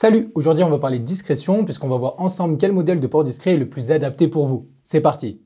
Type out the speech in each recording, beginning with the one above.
Salut, aujourd'hui on va parler de discrétion puisqu'on va voir ensemble quel modèle de port discret est le plus adapté pour vous. C'est parti!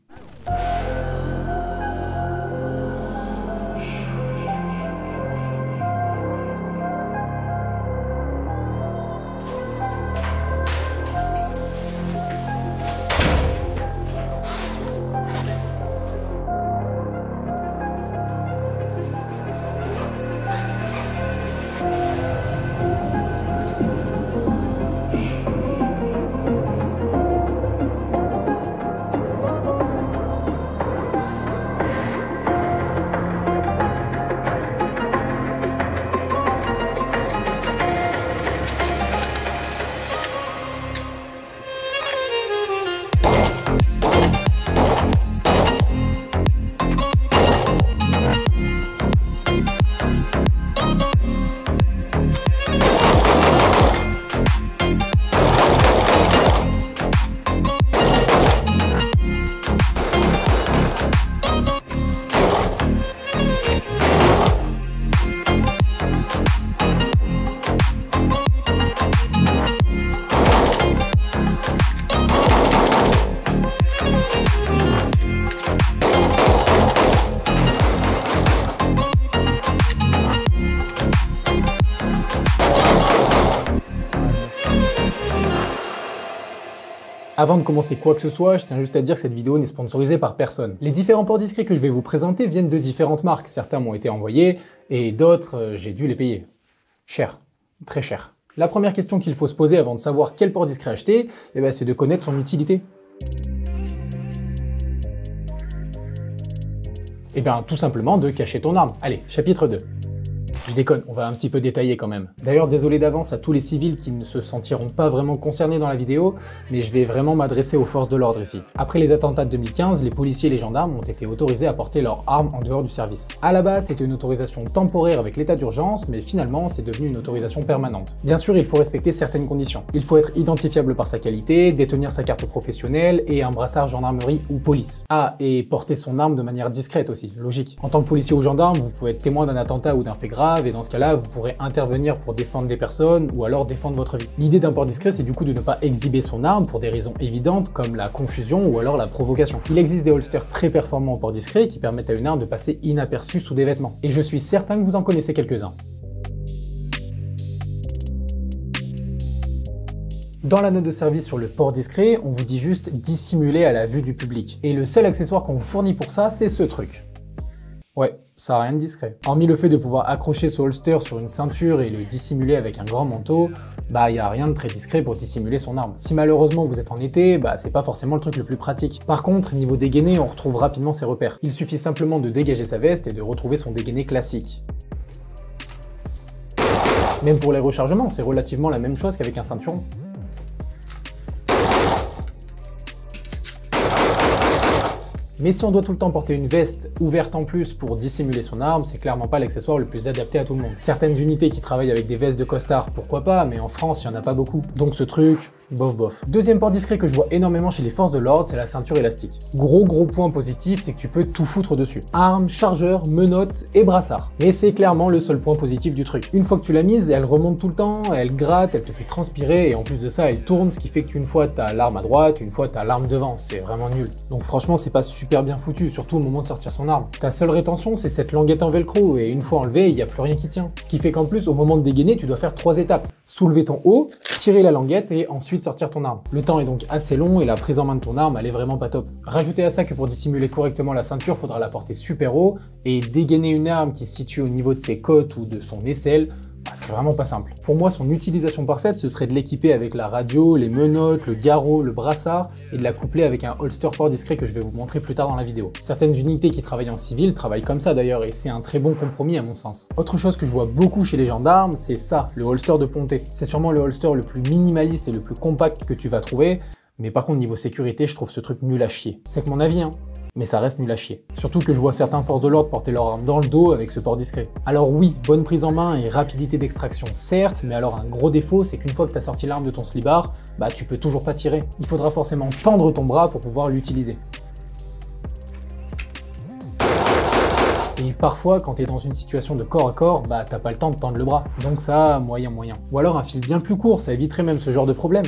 Avant de commencer quoi que ce soit, je tiens juste à dire que cette vidéo n'est sponsorisée par personne. Les différents ports discrets que je vais vous présenter viennent de différentes marques. Certains m'ont été envoyés et d'autres, j'ai dû les payer. Cher. Très cher. La première question qu'il faut se poser avant de savoir quel port discret acheter, c'est de connaître son utilité. Tout simplement de cacher ton arme. Allez, chapitre 2. Je déconne, on va un petit peu détailler quand même. D'ailleurs, désolé d'avance à tous les civils qui ne se sentiront pas vraiment concernés dans la vidéo, mais je vais vraiment m'adresser aux forces de l'ordre ici. Après les attentats de 2015, les policiers et les gendarmes ont été autorisés à porter leurs armes en dehors du service. À la base, c'était une autorisation temporaire avec l'état d'urgence, mais finalement, c'est devenu une autorisation permanente. Bien sûr, il faut respecter certaines conditions. Il faut être identifiable par sa qualité, détenir sa carte professionnelle et un brassard gendarmerie ou police. Ah, et porter son arme de manière discrète aussi, logique. En tant que policier ou gendarme, vous pouvez être témoin d'un attentat ou d'un fait grave, et dans ce cas-là, vous pourrez intervenir pour défendre des personnes ou alors défendre votre vie. L'idée d'un port discret, c'est du coup de ne pas exhiber son arme pour des raisons évidentes comme la confusion ou alors la provocation. Il existe des holsters très performants au port discret qui permettent à une arme de passer inaperçue sous des vêtements. Et je suis certain que vous en connaissez quelques-uns. Dans la note de service sur le port discret, on vous dit juste dissimuler à la vue du public. Et le seul accessoire qu'on vous fournit pour ça, c'est ce truc. Ouais, ça n'a rien de discret. Hormis le fait de pouvoir accrocher ce holster sur une ceinture et le dissimuler avec un grand manteau, il n'y a rien de très discret pour dissimuler son arme. Si malheureusement vous êtes en été, c'est pas forcément le truc le plus pratique. Par contre, niveau dégainé, on retrouve rapidement ses repères. Il suffit simplement de dégager sa veste et de retrouver son dégainé classique. Même pour les rechargements, c'est relativement la même chose qu'avec un ceinturon. Mais si on doit tout le temps porter une veste ouverte en plus pour dissimuler son arme, c'est clairement pas l'accessoire le plus adapté à tout le monde. Certaines unités qui travaillent avec des vestes de costard, pourquoi pas, mais en France, il n'y en a pas beaucoup. Donc ce truc, bof bof. Deuxième port discret que je vois énormément chez les forces de l'ordre, c'est la ceinture élastique. Gros point positif, c'est que tu peux tout foutre dessus. Armes, chargeurs, menottes et brassard. Et c'est clairement le seul point positif du truc. Une fois que tu l'as mise, elle remonte tout le temps, elle gratte, elle te fait transpirer et en plus de ça, elle tourne, ce qui fait qu'une fois t'as l'arme à droite, une fois t'as l'arme devant. C'est vraiment nul. Donc franchement, c'est pas super bien foutu, surtout au moment de sortir son arme. Ta seule rétention, c'est cette languette en velcro et une fois enlevée, il n'y a plus rien qui tient. Ce qui fait qu'en plus, au moment de dégainer, tu dois faire 3 étapes. Soulever ton haut, tirer la languette et ensuite sortir ton arme. Le temps est donc assez long et la prise en main de ton arme, elle est vraiment pas top. Rajoutez à ça que pour dissimuler correctement la ceinture, faudra la porter super haut et dégainer une arme qui se situe au niveau de ses côtes ou de son aisselle, c'est vraiment pas simple. Pour moi, son utilisation parfaite, ce serait de l'équiper avec la radio, les menottes, le garrot, le brassard et de la coupler avec un holster port discret que je vais vous montrer plus tard dans la vidéo. Certaines unités qui travaillent en civil travaillent comme ça d'ailleurs et c'est un très bon compromis à mon sens. Autre chose que je vois beaucoup chez les gendarmes, c'est ça, le holster de ponté. C'est sûrement le holster le plus minimaliste et le plus compact que tu vas trouver, mais par contre niveau sécurité, je trouve ce truc nul à chier. C'est que mon avis, hein. Mais ça reste nul à chier. Surtout que je vois certains forces de l'ordre porter leur arme dans le dos avec ce port discret. Alors oui, bonne prise en main et rapidité d'extraction certes, mais alors un gros défaut, c'est qu'une fois que tu as sorti l'arme de ton slibard, tu peux toujours pas tirer. Il faudra forcément tendre ton bras pour pouvoir l'utiliser. Et Et parfois, quand t'es dans une situation de corps à corps, bah t'as pas le temps de tendre le bras. Donc ça, moyen. Ou alors un fil bien plus court, ça éviterait même ce genre de problème.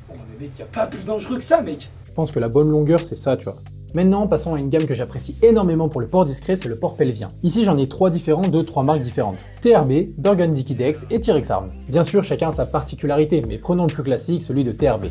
Oh mais mec, y a pas plus dangereux que ça, mec. Je pense que la bonne longueur, c'est ça, tu vois. Maintenant, passons à une gamme que j'apprécie énormément pour le port discret, c'est le port pelvien. Ici, j'en ai 3 différents de 3 marques différentes. TRB, Burgundy Kydex et T-Rex Arms. Bien sûr, chacun a sa particularité, mais prenons le plus classique, celui de TRB.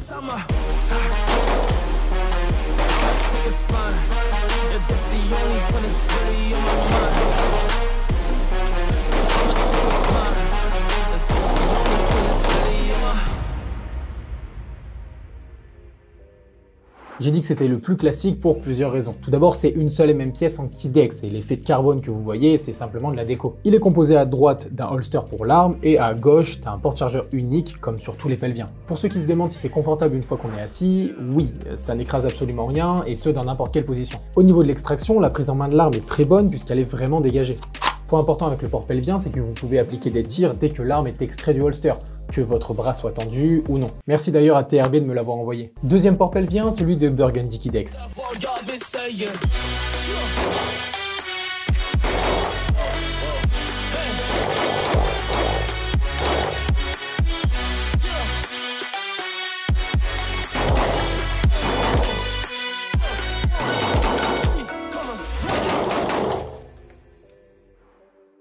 J'ai dit que c'était le plus classique pour plusieurs raisons. Tout d'abord, c'est une seule et même pièce en Kydex et l'effet de carbone que vous voyez, c'est simplement de la déco. Il est composé à droite d'un holster pour l'arme et à gauche d'un porte-chargeur unique comme sur tous les pelviens. Pour ceux qui se demandent si c'est confortable une fois qu'on est assis, oui, ça n'écrase absolument rien et ce dans n'importe quelle position. Au niveau de l'extraction, la prise en main de l'arme est très bonne puisqu'elle est vraiment dégagée. Point important avec le port pelvien, c'est que vous pouvez appliquer des tirs dès que l'arme est extraite du holster, que votre bras soit tendu ou non. Merci d'ailleurs à TRB de me l'avoir envoyé. Deuxième port pelvien, celui de Burgundy Kydex.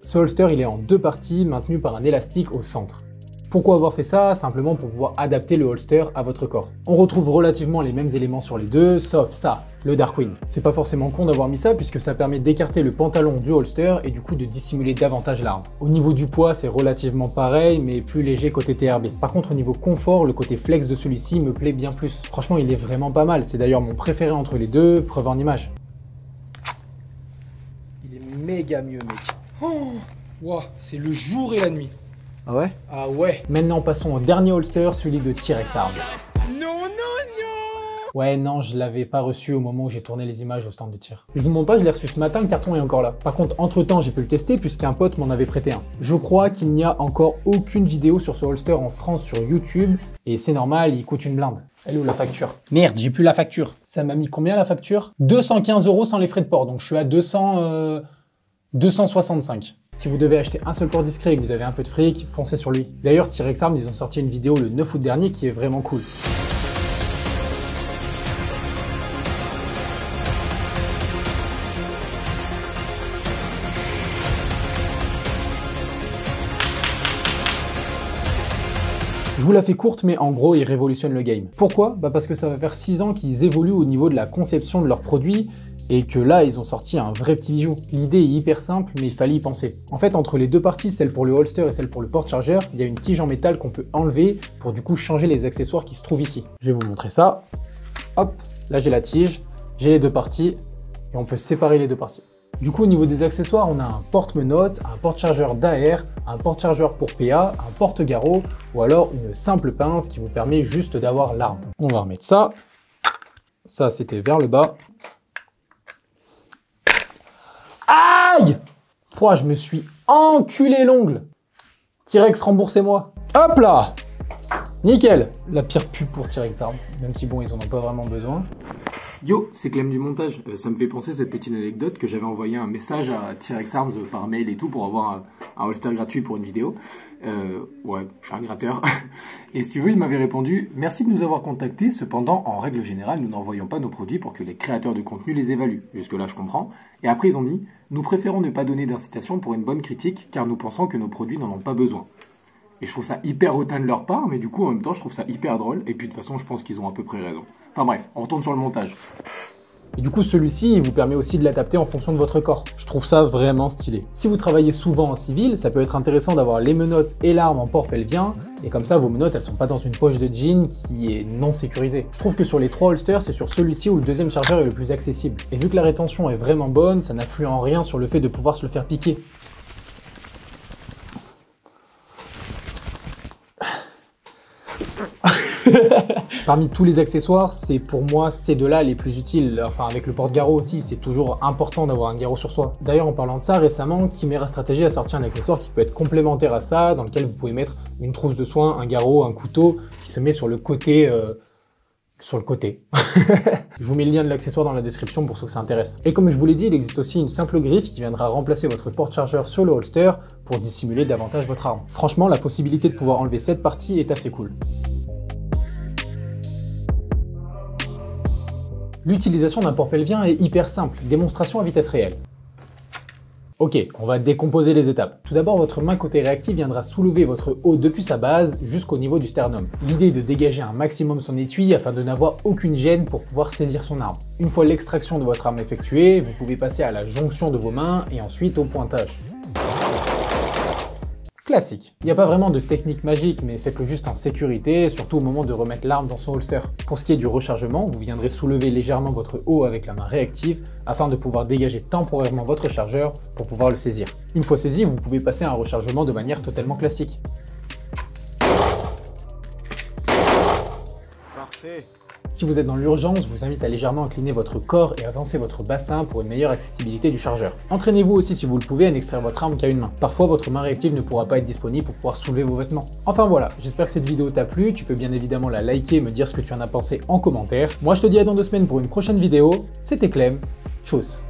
Ce holster, il est en 2 parties, maintenu par un élastique au centre. Pourquoi avoir fait ça? Simplement pour pouvoir adapter le holster à votre corps. On retrouve relativement les mêmes éléments sur les deux, sauf ça, le Darkwing. C'est pas forcément con d'avoir mis ça puisque ça permet d'écarter le pantalon du holster et du coup de dissimuler davantage l'arme. Au niveau du poids, c'est relativement pareil, mais plus léger côté TRB. Par contre, au niveau confort, le côté flex de celui-ci me plaît bien plus. Franchement, il est vraiment pas mal. C'est d'ailleurs mon préféré entre les deux, preuve en image. Il est méga mieux, mec. Oh, wow, c'est le jour et la nuit. Ah ouais? Ah ouais. Maintenant, passons au dernier holster, celui de T-Rex Arms. Non. Ouais, non, je l'avais pas reçu au moment où j'ai tourné les images au stand de tir. Je vous montre pas, je l'ai reçu ce matin, le carton est encore là. Par contre, entre-temps, j'ai pu le tester puisqu'un pote m'en avait prêté un. Je crois qu'il n'y a encore aucune vidéo sur ce holster en France sur YouTube, et c'est normal, il coûte une blinde. Elle est où la facture? Merde, j'ai plus la facture. Ça m'a mis combien la facture? 215 € sans les frais de port, donc je suis à 265. Si vous devez acheter un seul port discret et que vous avez un peu de fric, foncez sur lui. D'ailleurs, T-Rex Arms, ils ont sorti une vidéo le 9 août dernier qui est vraiment cool. Je vous la fais courte, mais en gros, ils révolutionnent le game. Pourquoi? Parce que ça va faire 6 ans qu'ils évoluent au niveau de la conception de leurs produits, et que là, ils ont sorti un vrai petit bijou. L'idée est hyper simple, mais il fallait y penser. En fait, entre les deux parties, celle pour le holster et celle pour le porte-chargeur, il y a une tige en métal qu'on peut enlever pour du coup changer les accessoires qui se trouvent ici. Je vais vous montrer ça. Hop, là j'ai la tige, j'ai les deux parties, et on peut séparer les deux parties. Du coup, au niveau des accessoires, on a un porte-menottes, un porte-chargeur d'AR, un porte-chargeur pour PA, un porte-garrot, ou alors une simple pince qui vous permet juste d'avoir l'arme. On va remettre ça. Ça, c'était vers le bas. Aïe! Pouah, je me suis enculé l'ongle. T-Rex, remboursez-moi. Hop là! Nickel! La pire pub pour T-Rex Arms, même si bon, ils en ont pas vraiment besoin. Yo, c'est Clem du montage. Ça me fait penser cette petite anecdote que j'avais envoyé un message à T-Rex Arms par mail et tout pour avoir un holster gratuit pour une vidéo. Ouais, je suis un gratteur. Et si tu veux, il m'avait répondu « Merci de nous avoir contactés. Cependant, en règle générale, nous n'envoyons pas nos produits pour que les créateurs de contenu les évaluent. » Jusque-là, je comprends. Et après, ils ont mis « Nous préférons ne pas donner d'incitation pour une bonne critique car nous pensons que nos produits n'en ont pas besoin. » Et je trouve ça hyper hautain de leur part, mais du coup, en même temps, je trouve ça hyper drôle. Et puis, de toute façon, je pense qu'ils ont à peu près raison. Enfin bref, on retourne sur le montage. Et du coup, celui-ci, il vous permet aussi de l'adapter en fonction de votre corps. Je trouve ça vraiment stylé. Si vous travaillez souvent en civil, ça peut être intéressant d'avoir les menottes et l'arme en port pelvien. Et comme ça, vos menottes, elles sont pas dans une poche de jean qui est non sécurisée. Je trouve que sur les 3 holsters, c'est sur celui-ci où le deuxième chargeur est le plus accessible. Et vu que la rétention est vraiment bonne, ça n'influe en rien sur le fait de pouvoir se le faire piquer. Parmi tous les accessoires, c'est pour moi ces deux-là les plus utiles. Enfin, avec le porte-garrot aussi, c'est toujours important d'avoir un garrot sur soi. D'ailleurs, en parlant de ça, récemment, Chimera Stratégie a sorti un accessoire qui peut être complémentaire à ça, dans lequel vous pouvez mettre une trousse de soins, un garrot, un couteau, qui se met sur le côté sur le côté. Je vous mets le lien de l'accessoire dans la description pour ceux que ça intéresse. Et comme je vous l'ai dit, il existe aussi une simple griffe qui viendra remplacer votre porte-chargeur sur le holster pour dissimuler davantage votre arme. Franchement, la possibilité de pouvoir enlever cette partie est assez cool. L'utilisation d'un porte-pelvien est hyper simple, démonstration à vitesse réelle. Ok, on va décomposer les étapes. Tout d'abord, votre main côté réactif viendra soulever votre haut depuis sa base jusqu'au niveau du sternum. L'idée est de dégager un maximum son étui afin de n'avoir aucune gêne pour pouvoir saisir son arme. Une fois l'extraction de votre arme effectuée, vous pouvez passer à la jonction de vos mains et ensuite au pointage. Classique. Il n'y a pas vraiment de technique magique, mais faites-le juste en sécurité, surtout au moment de remettre l'arme dans son holster. Pour ce qui est du rechargement, vous viendrez soulever légèrement votre haut avec la main réactive afin de pouvoir dégager temporairement votre chargeur pour pouvoir le saisir. Une fois saisi, vous pouvez passer à un rechargement de manière totalement classique. Parfait. Si vous êtes dans l'urgence, je vous invite à légèrement incliner votre corps et avancer votre bassin pour une meilleure accessibilité du chargeur. Entraînez-vous aussi si vous le pouvez à n'extraire votre arme qu'à une main. Parfois votre main réactive ne pourra pas être disponible pour pouvoir soulever vos vêtements. Enfin voilà, j'espère que cette vidéo t'a plu, tu peux bien évidemment la liker et me dire ce que tu en as pensé en commentaire. Moi je te dis à dans 2 semaines pour une prochaine vidéo, c'était Clem, tchuss.